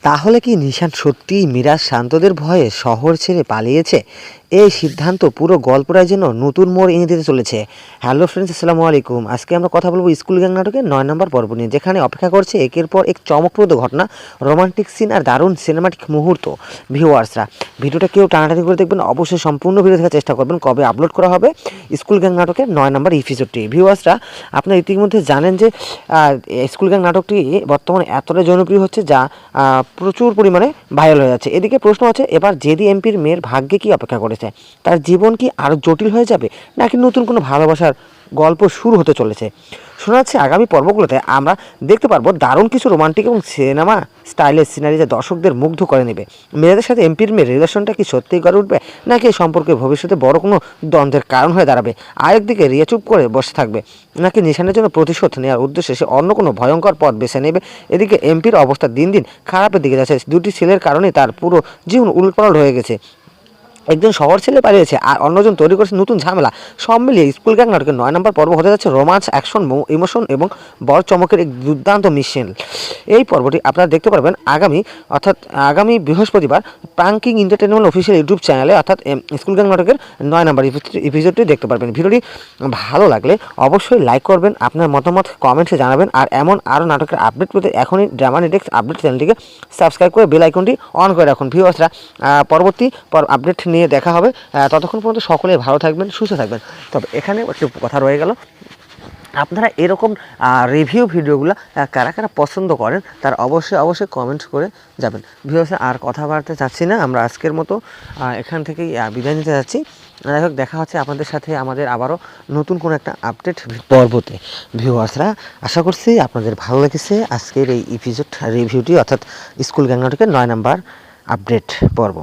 তাহলে কি নিশান সত্যিই মিরাজ শান্তদের ভয়ে শহর ছেড়ে পালিয়েছে? এই সিদ্ধান্ত পুরো গল্পটার জন্য নতুন মোড় এনে দিতে চলেছে। হ্যালো ফ্রেন্ডস, আসসালামু আলাইকুম। আজকে আমরা কথা বলবো স্কুল গ্যাং নাটকের 9 নম্বর পর্ব নিয়ে, যেখানে অপেক্ষা করছে একের পর এক চমকপ্রদ ঘটনা, রোমান্টিক সিন আর দারুণ সিনেমাটিক মুহূর্ত। ভিউয়ার্সরা ভিডিওটা কেউ টানাটানি করে দেখবেন, অবশ্যই সম্পূর্ণ ভিডিও দেখার চেষ্টা করবেন। কবে আপলোড করা হবে স্কুল গ্যাং নাটকের 9 নম্বর এপিসোডটি? ভিউয়ার্সরা আপনারা ইতিমধ্যে জানেন যে স্কুল গ্যাং নাটকটি বর্তমানে এতটাই জনপ্রিয় হচ্ছে যা প্রচুর পরিমাণে ভাইরাল হয়ে যাচ্ছে। এদিকে প্রশ্ন আছে, এবার জেডি এমপির মেয়ের ভাগ্যে কি অপেক্ষা করেছে? তার জীবন কি আরও জটিল হয়ে যাবে, নাকি নতুন কোনো ভালোবাসার গল্প শুরু হতে চলেছে? শোনা যাচ্ছে আগামী পর্বগুলোতে আমরা দেখতে পারবো দারুণ কিছু রোমান্টিক এবং সিনেমা স্টাইলের সিনারি যা দর্শকদের মুগ্ধ করে নেবে। মেয়েদের সাথে এমপির মেয়ের রিলেশনটা কি সত্যিই গড়ে উঠবে, নাকি এই সম্পর্কে ভবিষ্যতে বড় কোনো দ্বন্দ্বের কারণ হয়ে দাঁড়াবে? আরেকদিকে রিয়া চুপ করে বসে থাকবে, নাকি নিশানের জন্য প্রতিশোধ নেওয়ার উদ্দেশ্যে সে অন্য কোনো ভয়ঙ্কর পথ বেছে নেবে? এদিকে এমপির অবস্থা দিন দিন খারাপের দিকে যাচ্ছে। দুটি ছেলের কারণে তার পুরো জীবন উলটপালট হয়ে গেছে। একজন শহর ছেলে পালিয়েছে আর অন্যজন তৈরি করেছে নতুন ঝামেলা। সব মিলিয়ে স্কুল গ্যাং নাটকের 9 নম্বর পর্ব হতে যাচ্ছে রোমান্স, অ্যাকশন, ইমোশন এবং বড় চমকের এক দুর্দান্ত মিশেল। এই পর্বটি আপনারা দেখতে পারবেন আগামী বৃহস্পতিবার প্রাঙ্কিং এন্টারটেনমেন্ট অফিসিয়াল ইউটিউব চ্যানেলে, অর্থাৎ স্কুল গ্যাং নাটকের 9 নম্বর এপিসোডটি দেখতে পারবেন। ভিডিওটি ভালো লাগলে অবশ্যই লাইক করবেন, আপনার মতামত কমেন্টসে জানাবেন। আর এমন আরও নাটকের আপডেট পেতে এখনই ড্রামানেটিক্স আপডেট চ্যানেলটিকে সাবস্ক্রাইব করে বেল আইকনটি অন করে রাখুন। ভিউয়ার্সরা পরবর্তী আপডেট নিয়ে দেখা হবে। ততক্ষণ পর্যন্ত সকলে ভালো থাকবেন, সুস্থ থাকবেন। তবে এখানে একটু কথা রয়ে গেল, আপনারা এরকম রিভিউ ভিডিওগুলো কারা কারা পছন্দ করেন তার অবশ্যই কমেন্ট করে যাবেন। ভিউয়ার্স, আর কথা বাড়তে চাচ্ছি না, আমরা আজকের মতো এখান থেকেই বিদায় নিতে যাচ্ছি। যাই হোক, দেখা হচ্ছে আপনাদের সাথে আমাদের আবারও নতুন কোনো একটা আপডেট পর্বতে। ভিউয়ার্সরা, আশা করছি আপনাদের ভালো লেগেছে আজকের এই এপিসোড রিভিউটি, অর্থাৎ স্কুল গ্যাং নাটকের 9 নম্বর আপডেট পর্ব।